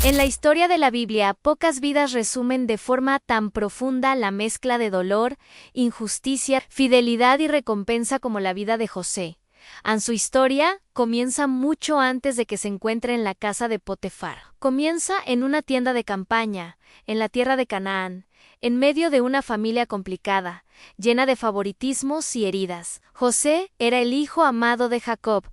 En la historia de la Biblia, pocas vidas resumen de forma tan profunda la mezcla de dolor, injusticia, fidelidad y recompensa como la vida de José. Su historia comienza mucho antes de que se encuentre en la casa de Potifar. Comienza en una tienda de campaña, en la tierra de Canaán, en medio de una familia complicada, llena de favoritismos y heridas. José era el hijo amado de Jacob,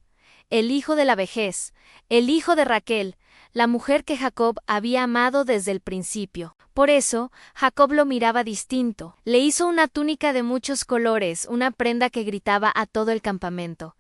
el hijo de la vejez, el hijo de Raquel, la mujer que Jacob había amado desde el principio. Por eso, Jacob lo miraba distinto. Le hizo una túnica de muchos colores, una prenda que gritaba a todo el campamento: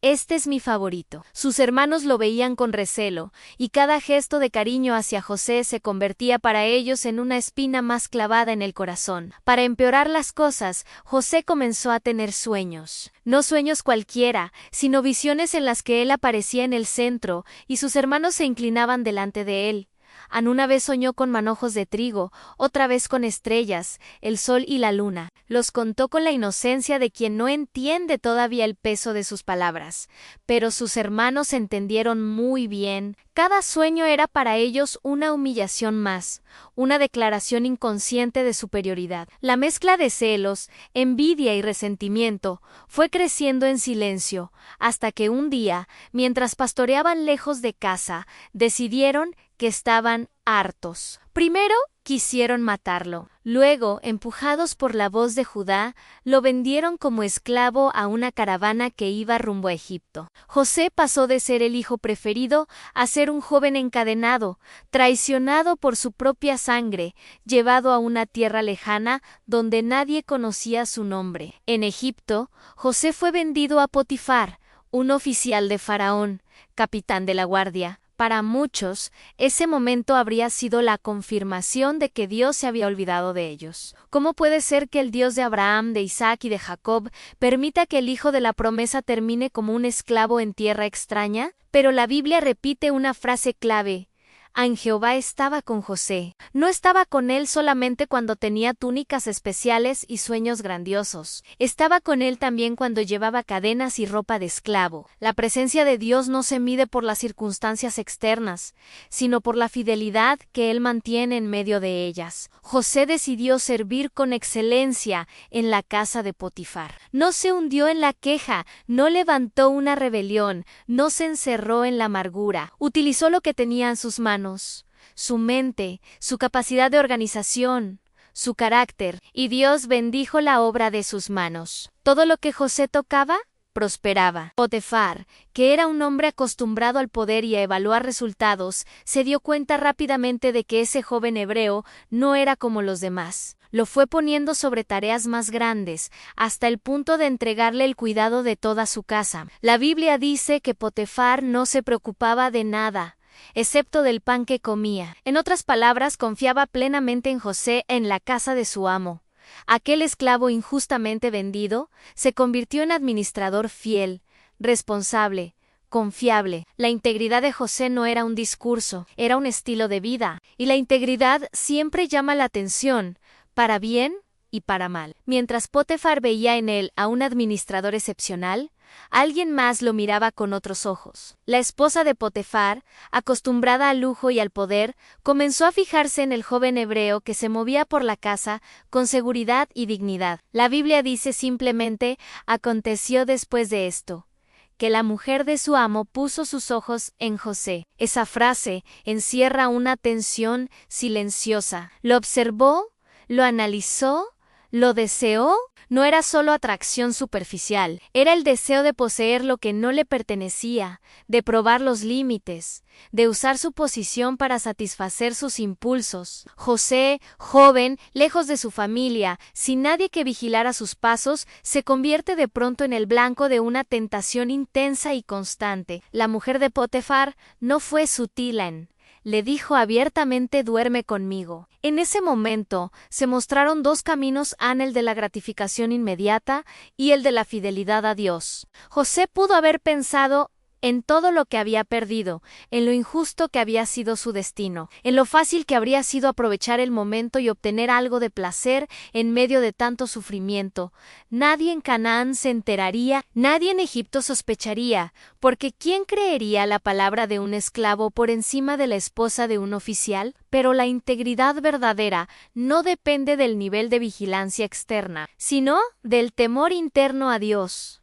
«Este es mi favorito». Sus hermanos lo veían con recelo, y cada gesto de cariño hacia José se convertía para ellos en una espina más clavada en el corazón. Para empeorar las cosas, José comenzó a tener sueños. No sueños cualquiera, sino visiones en las que él aparecía en el centro, y sus hermanos se inclinaban delante de él. Una vez soñó con manojos de trigo, otra vez con estrellas, el sol y la luna. Los contó con la inocencia de quien no entiende todavía el peso de sus palabras. Pero sus hermanos entendieron muy bien. Cada sueño era para ellos una humillación más, una declaración inconsciente de superioridad. La mezcla de celos, envidia y resentimiento fue creciendo en silencio, hasta que un día, mientras pastoreaban lejos de casa, decidieron que estaban hartos. Primero quisieron matarlo. Luego, empujados por la voz de Judá, lo vendieron como esclavo a una caravana que iba rumbo a Egipto. José pasó de ser el hijo preferido a ser un joven encadenado, traicionado por su propia sangre, llevado a una tierra lejana donde nadie conocía su nombre. En Egipto, José fue vendido a Potifar, un oficial de Faraón, capitán de la guardia. Para muchos, ese momento habría sido la confirmación de que Dios se había olvidado de ellos. ¿Cómo puede ser que el Dios de Abraham, de Isaac y de Jacob permita que el hijo de la promesa termine como un esclavo en tierra extraña? Pero la Biblia repite una frase clave: Jehová estaba con José. No estaba con él solamente cuando tenía túnicas especiales y sueños grandiosos. Estaba con él también cuando llevaba cadenas y ropa de esclavo. La presencia de Dios no se mide por las circunstancias externas, sino por la fidelidad que él mantiene en medio de ellas. José decidió servir con excelencia en la casa de Potifar. No se hundió en la queja, no levantó una rebelión, no se encerró en la amargura. Utilizó lo que tenía en sus manos: su mente, su capacidad de organización, su carácter, y Dios bendijo la obra de sus manos. Todo lo que José tocaba prosperaba. Potifar, que era un hombre acostumbrado al poder y a evaluar resultados, se dio cuenta rápidamente de que ese joven hebreo no era como los demás. Lo fue poniendo sobre tareas más grandes, hasta el punto de entregarle el cuidado de toda su casa. La Biblia dice que Potifar no se preocupaba de nada, excepto del pan que comía. En otras palabras, confiaba plenamente en José en la casa de su amo. Aquel esclavo injustamente vendido se convirtió en administrador fiel, responsable, confiable. La integridad de José no era un discurso, era un estilo de vida, y la integridad siempre llama la atención, para bien y para mal. Mientras Potifar veía en él a un administrador excepcional, alguien más lo miraba con otros ojos. La esposa de Potifar, acostumbrada al lujo y al poder, comenzó a fijarse en el joven hebreo que se movía por la casa con seguridad y dignidad. La Biblia dice simplemente: aconteció después de esto, que la mujer de su amo puso sus ojos en José. Esa frase encierra una tensión silenciosa. Lo observó, lo analizó, lo deseó. No era solo atracción superficial, era el deseo de poseer lo que no le pertenecía, de probar los límites, de usar su posición para satisfacer sus impulsos. José, joven, lejos de su familia, sin nadie que vigilara sus pasos, se convierte de pronto en el blanco de una tentación intensa y constante. La mujer de Potifar no fue sutil le dijo abiertamente: duerme conmigo. En ese momento se mostraron dos caminos, el de la gratificación inmediata y el de la fidelidad a Dios. José pudo haber pensado: en todo lo que había perdido, en lo injusto que había sido su destino, en lo fácil que habría sido aprovechar el momento y obtener algo de placer en medio de tanto sufrimiento. Nadie en Canaán se enteraría, nadie en Egipto sospecharía, porque ¿quién creería la palabra de un esclavo por encima de la esposa de un oficial? Pero la integridad verdadera no depende del nivel de vigilancia externa, sino del temor interno a Dios.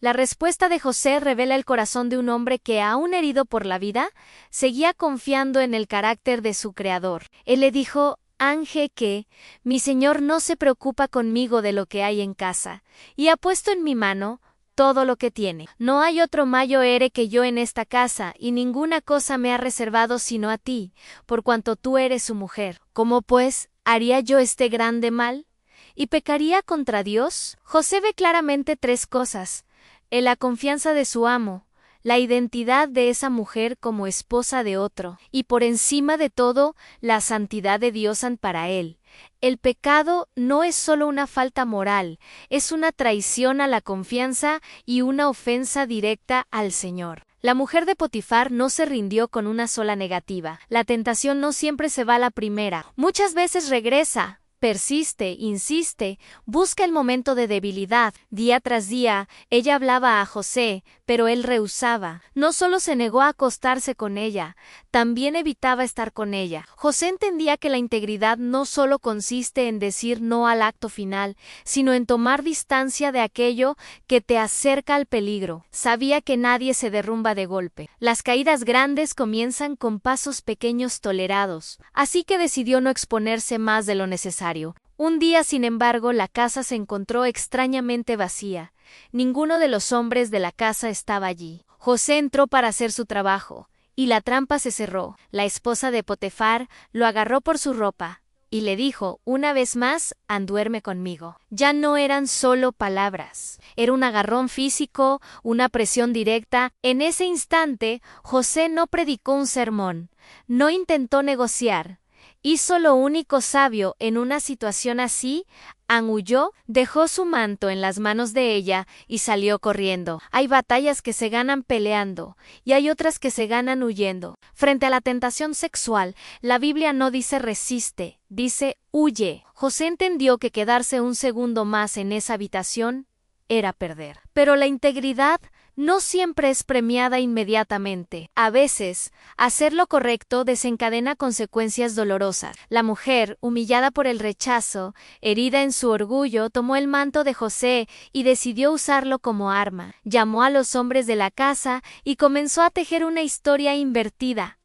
La respuesta de José revela el corazón de un hombre que, aún herido por la vida, seguía confiando en el carácter de su Creador. Él le dijo: «Ángel, que mi señor no se preocupa conmigo de lo que hay en casa, y ha puesto en mi mano todo lo que tiene. No hay otro mayor héroe que yo en esta casa, y ninguna cosa me ha reservado sino a ti, por cuanto tú eres su mujer. ¿Cómo pues haría yo este grande mal? ¿Y pecaría contra Dios?». José ve claramente tres cosas: en la confianza de su amo, la identidad de esa mujer como esposa de otro, y por encima de todo, la santidad de Dios para él. El pecado no es solo una falta moral, es una traición a la confianza y una ofensa directa al Señor. La mujer de Potifar no se rindió con una sola negativa. La tentación no siempre se va a la primera. Muchas veces regresa. Persiste, insiste, busca el momento de debilidad. Día tras día, ella hablaba a José, pero él rehusaba. No solo se negó a acostarse con ella, también evitaba estar con ella. José entendía que la integridad no solo consiste en decir no al acto final, sino en tomar distancia de aquello que te acerca al peligro. Sabía que nadie se derrumba de golpe. Las caídas grandes comienzan con pasos pequeños tolerados, así que decidió no exponerse más de lo necesario. Un día, sin embargo, la casa se encontró extrañamente vacía. Ninguno de los hombres de la casa estaba allí. José entró para hacer su trabajo, y la trampa se cerró. La esposa de Potifar lo agarró por su ropa, y le dijo una vez más: «Duerme conmigo». Ya no eran solo palabras, era un agarrón físico, una presión directa. En ese instante, José no predicó un sermón, no intentó negociar. Hizo lo único sabio en una situación así: huyó, dejó su manto en las manos de ella y salió corriendo. Hay batallas que se ganan peleando y hay otras que se ganan huyendo. Frente a la tentación sexual, la Biblia no dice resiste, dice huye. José entendió que quedarse un segundo más en esa habitación era perder. Pero la integridad no siempre es premiada inmediatamente. A veces, hacer lo correcto desencadena consecuencias dolorosas. La mujer, humillada por el rechazo, herida en su orgullo, tomó el manto de José y decidió usarlo como arma. Llamó a los hombres de la casa y comenzó a tejer una historia invertida.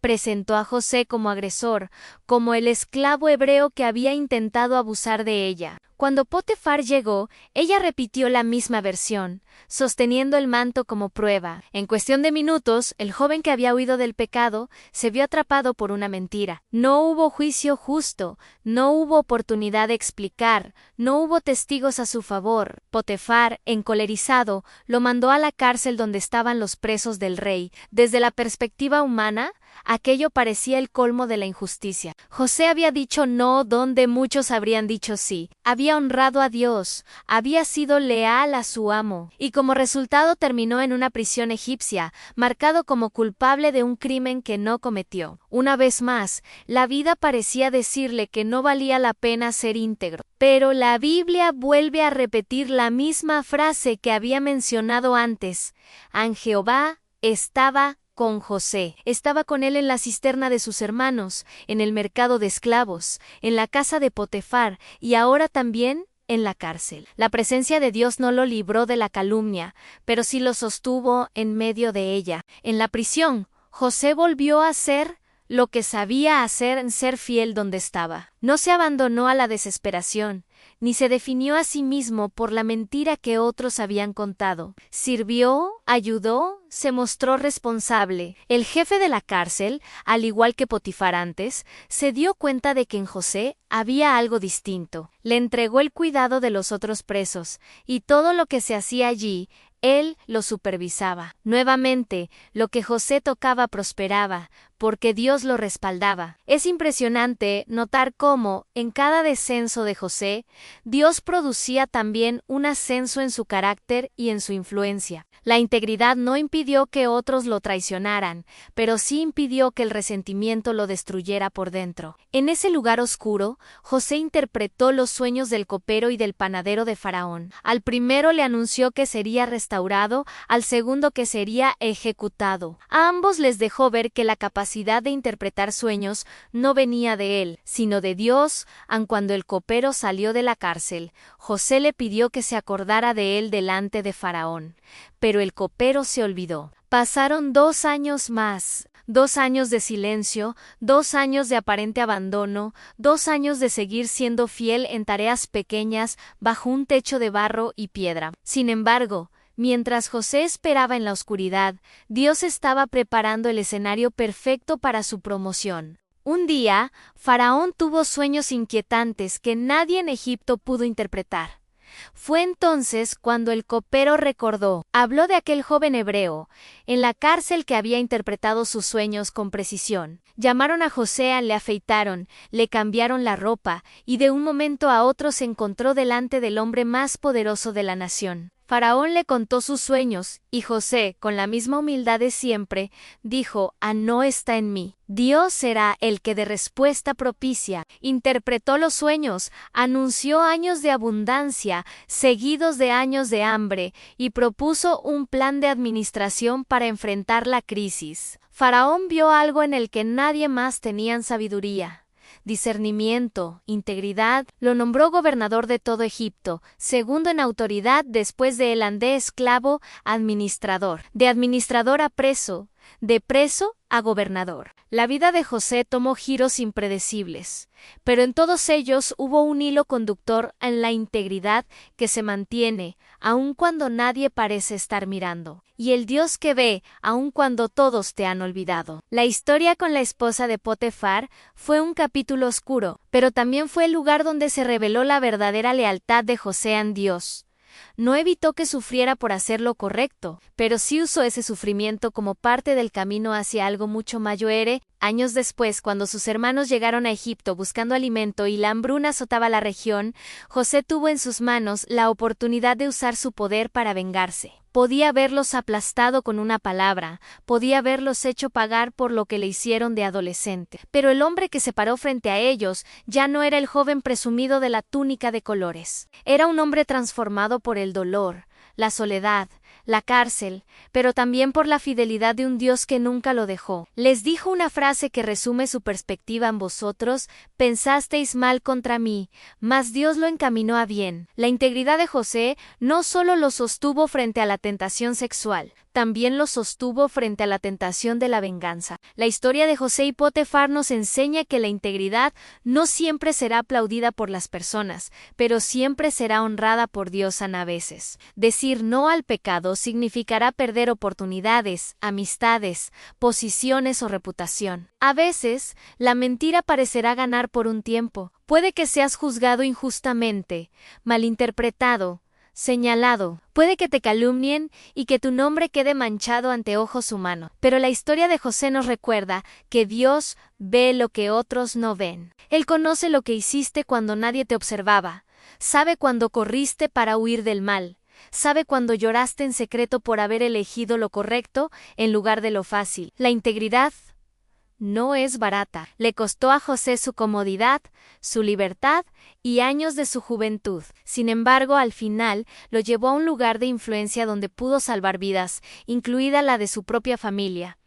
Presentó a José como agresor, como el esclavo hebreo que había intentado abusar de ella. Cuando Potifar llegó, ella repitió la misma versión, sosteniendo el manto como prueba. En cuestión de minutos, el joven que había huido del pecado se vio atrapado por una mentira. No hubo juicio justo, no hubo oportunidad de explicar, no hubo testigos a su favor. Potifar, encolerizado, lo mandó a la cárcel donde estaban los presos del rey. Desde la perspectiva humana, aquello parecía el colmo de la injusticia. José había dicho no donde muchos habrían dicho sí. Había honrado a Dios, había sido leal a su amo, y como resultado terminó en una prisión egipcia, marcado como culpable de un crimen que no cometió. Una vez más, la vida parecía decirle que no valía la pena ser íntegro. Pero la Biblia vuelve a repetir la misma frase que había mencionado antes: Jehová estaba con José. Estaba con él en la cisterna de sus hermanos, en el mercado de esclavos, en la casa de Potifar y ahora también en la cárcel. La presencia de Dios no lo libró de la calumnia, pero sí lo sostuvo en medio de ella. En la prisión, José volvió a ser lo que sabía hacer, en ser fiel donde estaba. No se abandonó a la desesperación, ni se definió a sí mismo por la mentira que otros habían contado. Sirvió, ayudó, se mostró responsable. El jefe de la cárcel, al igual que Potifar antes, se dio cuenta de que en José había algo distinto. Le entregó el cuidado de los otros presos, y todo lo que se hacía allí, él lo supervisaba. Nuevamente, lo que José tocaba prosperaba, porque Dios lo respaldaba. Es impresionante notar cómo, en cada descenso de José, Dios producía también un ascenso en su carácter y en su influencia. La integridad no impidió que otros lo traicionaran, pero sí impidió que el resentimiento lo destruyera por dentro. En ese lugar oscuro, José interpretó los sueños del copero y del panadero de Faraón. Al primero le anunció que sería restaurado, al segundo que sería ejecutado. A ambos les dejó ver que la capacidad de interpretar sueños no venía de él, sino de Dios. Aun cuando el copero salió de la cárcel, José le pidió que se acordara de él delante de Faraón. Pero el copero se olvidó. Pasaron 2 años más. 2 años de silencio, 2 años de aparente abandono, 2 años de seguir siendo fiel en tareas pequeñas bajo un techo de barro y piedra. Sin embargo, mientras José esperaba en la oscuridad, Dios estaba preparando el escenario perfecto para su promoción. Un día, Faraón tuvo sueños inquietantes que nadie en Egipto pudo interpretar. Fue entonces cuando el copero recordó, habló de aquel joven hebreo, en la cárcel que había interpretado sus sueños con precisión. Llamaron a José, le afeitaron, le cambiaron la ropa, y de un momento a otro se encontró delante del hombre más poderoso de la nación. Faraón le contó sus sueños, y José, con la misma humildad de siempre, dijo: no está en mí. Dios será el que de respuesta propicia. Interpretó los sueños, anunció años de abundancia, seguidos de años de hambre, y propuso un plan de administración para enfrentar la crisis. Faraón vio algo en el que nadie más tenía sabiduría. Discernimiento, integridad, lo nombró gobernador de todo Egipto, segundo en autoridad después de Elán de esclavo, administrador, de administrador a preso, de preso a gobernador. La vida de José tomó giros impredecibles, pero en todos ellos hubo un hilo conductor en la integridad que se mantiene, aun cuando nadie parece estar mirando, y el Dios que ve, aun cuando todos te han olvidado. La historia con la esposa de Potifar fue un capítulo oscuro, pero también fue el lugar donde se reveló la verdadera lealtad de José a Dios. No evitó que sufriera por hacer lo correcto, pero sí usó ese sufrimiento como parte del camino hacia algo mucho mayor. Años después, cuando sus hermanos llegaron a Egipto buscando alimento y la hambruna azotaba la región, José tuvo en sus manos la oportunidad de usar su poder para vengarse. Podía haberlos aplastado con una palabra, podía haberlos hecho pagar por lo que le hicieron de adolescente. Pero el hombre que se paró frente a ellos ya no era el joven presumido de la túnica de colores. Era un hombre transformado por el dolor, la soledad, la cárcel, pero también por la fidelidad de un Dios que nunca lo dejó. Les dijo una frase que resume su perspectiva en vosotros: pensasteis mal contra mí, mas Dios lo encaminó a bien. La integridad de José no solo lo sostuvo frente a la tentación sexual, también lo sostuvo frente a la tentación de la venganza. La historia de José y Potifar nos enseña que la integridad no siempre será aplaudida por las personas, pero siempre será honrada por Dios a veces. Decir no al pecado significará perder oportunidades, amistades, posiciones o reputación. A veces, la mentira parecerá ganar por un tiempo. Puede que seas juzgado injustamente, malinterpretado, señalado. Puede que te calumnien y que tu nombre quede manchado ante ojos humanos. Pero la historia de José nos recuerda que Dios ve lo que otros no ven. Él conoce lo que hiciste cuando nadie te observaba. Sabe cuando corriste para huir del mal. Sabe cuando lloraste en secreto por haber elegido lo correcto en lugar de lo fácil. La integridad no es barata. Le costó a José su comodidad, su libertad y años de su juventud. Sin embargo, al final, lo llevó a un lugar de influencia donde pudo salvar vidas, incluida la de su propia familia.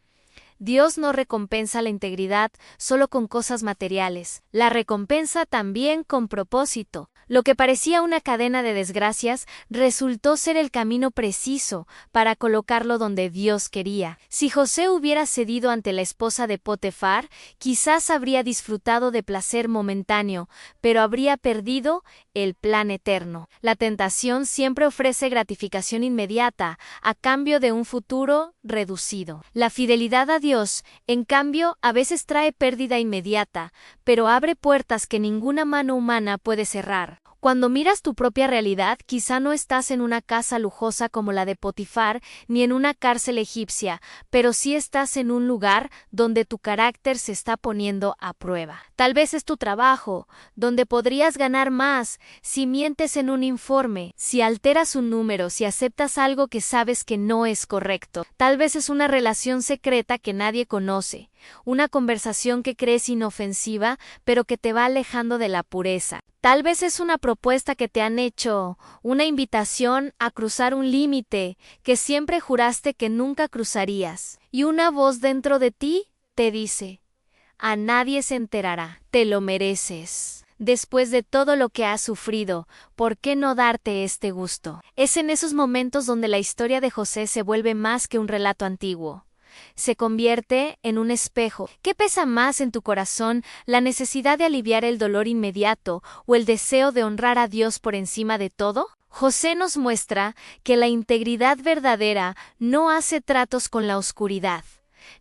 Dios no recompensa la integridad solo con cosas materiales, la recompensa también con propósito. Lo que parecía una cadena de desgracias resultó ser el camino preciso para colocarlo donde Dios quería. Si José hubiera cedido ante la esposa de Potifar, quizás habría disfrutado de placer momentáneo, pero habría perdido el plan eterno. La tentación siempre ofrece gratificación inmediata a cambio de un futuro reducido. La fidelidad a Dios, en cambio, a veces trae pérdida inmediata, pero abre puertas que ninguna mano humana puede cerrar. Cuando miras tu propia realidad, quizá no estás en una casa lujosa como la de Potifar, ni en una cárcel egipcia, pero sí estás en un lugar donde tu carácter se está poniendo a prueba. Tal vez es tu trabajo, donde podrías ganar más si mientes en un informe, si alteras un número, si aceptas algo que sabes que no es correcto. Tal vez es una relación secreta que nadie conoce, una conversación que crees inofensiva, pero que te va alejando de la pureza. Tal vez es una propuesta que te han hecho, una invitación a cruzar un límite que siempre juraste que nunca cruzarías. Y una voz dentro de ti te dice: a nadie se enterará, te lo mereces. Después de todo lo que has sufrido, ¿por qué no darte este gusto? Es en esos momentos donde la historia de José se vuelve más que un relato antiguo. Se convierte en un espejo. ¿Qué pesa más en tu corazón, la necesidad de aliviar el dolor inmediato o el deseo de honrar a Dios por encima de todo? José nos muestra que la integridad verdadera no hace tratos con la oscuridad,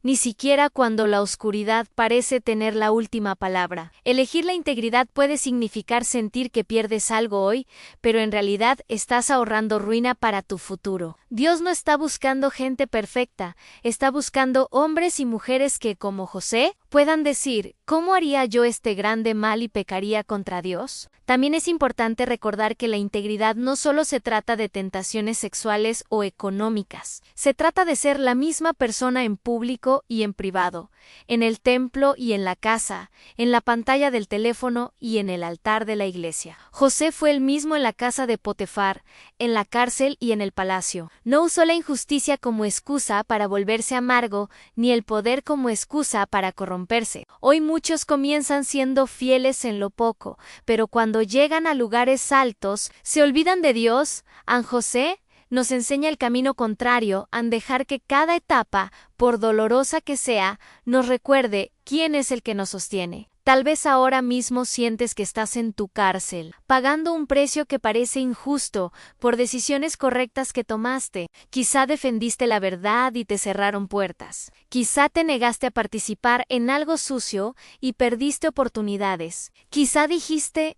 ni siquiera cuando la oscuridad parece tener la última palabra. Elegir la integridad puede significar sentir que pierdes algo hoy, pero en realidad estás ahorrando ruina para tu futuro. Dios no está buscando gente perfecta, está buscando hombres y mujeres que, como José, puedan decir: ¿cómo haría yo este grande mal y pecaría contra Dios? También es importante recordar que la integridad no solo se trata de tentaciones sexuales o económicas, se trata de ser la misma persona en público y en privado, en el templo y en la casa, en la pantalla del teléfono y en el altar de la iglesia. José fue el mismo en la casa de Potifar, en la cárcel y en el palacio. No usó la injusticia como excusa para volverse amargo, ni el poder como excusa para corromperse. Hoy muchos comienzan siendo fieles en lo poco, pero cuando llegan a lugares altos, se olvidan de Dios. San José nos enseña el camino contrario, en dejar que cada etapa, por dolorosa que sea, nos recuerde quién es el que nos sostiene. Tal vez ahora mismo sientes que estás en tu cárcel, pagando un precio que parece injusto por decisiones correctas que tomaste. Quizá defendiste la verdad y te cerraron puertas. Quizá te negaste a participar en algo sucio y perdiste oportunidades. Quizá dijiste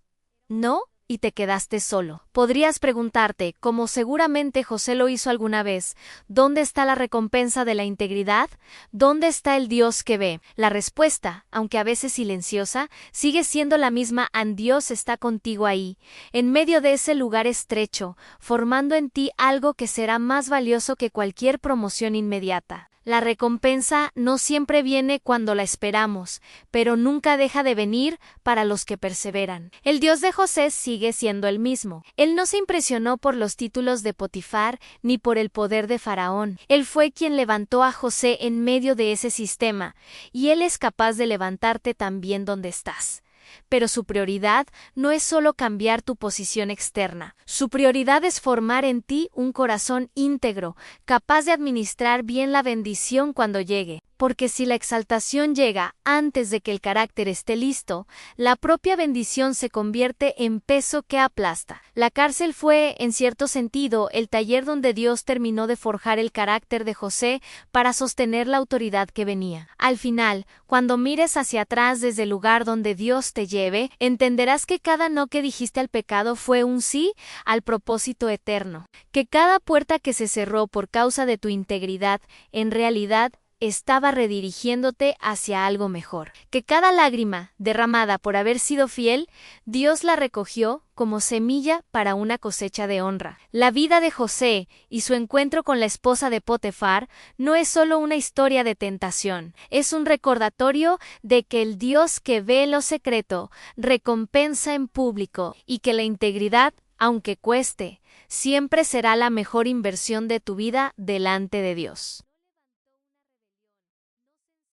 ¿no? Y te quedaste solo. Podrías preguntarte, como seguramente José lo hizo alguna vez: ¿dónde está la recompensa de la integridad? ¿Dónde está el Dios que ve? La respuesta, aunque a veces silenciosa, sigue siendo la misma: Dios está contigo ahí, en medio de ese lugar estrecho, formando en ti algo que será más valioso que cualquier promoción inmediata. La recompensa no siempre viene cuando la esperamos, pero nunca deja de venir para los que perseveran. El Dios de José sigue siendo el mismo. Él no se impresionó por los títulos de Potifar ni por el poder de Faraón. Él fue quien levantó a José en medio de ese sistema, y Él es capaz de levantarte también donde estás. Pero su prioridad no es solo cambiar tu posición externa. Su prioridad es formar en ti un corazón íntegro, capaz de administrar bien la bendición cuando llegue. Porque si la exaltación llega antes de que el carácter esté listo, la propia bendición se convierte en peso que aplasta. La cárcel fue, en cierto sentido, el taller donde Dios terminó de forjar el carácter de José para sostener la autoridad que venía. Al final, cuando mires hacia atrás desde el lugar donde Dios te lleve, entenderás que cada no que dijiste al pecado fue un sí al propósito eterno. Que cada puerta que se cerró por causa de tu integridad, en realidad, estaba redirigiéndote hacia algo mejor. Que cada lágrima derramada por haber sido fiel, Dios la recogió como semilla para una cosecha de honra. La vida de José y su encuentro con la esposa de Potifar no es solo una historia de tentación, es un recordatorio de que el Dios que ve lo secreto recompensa en público, y que la integridad, aunque cueste, siempre será la mejor inversión de tu vida delante de Dios.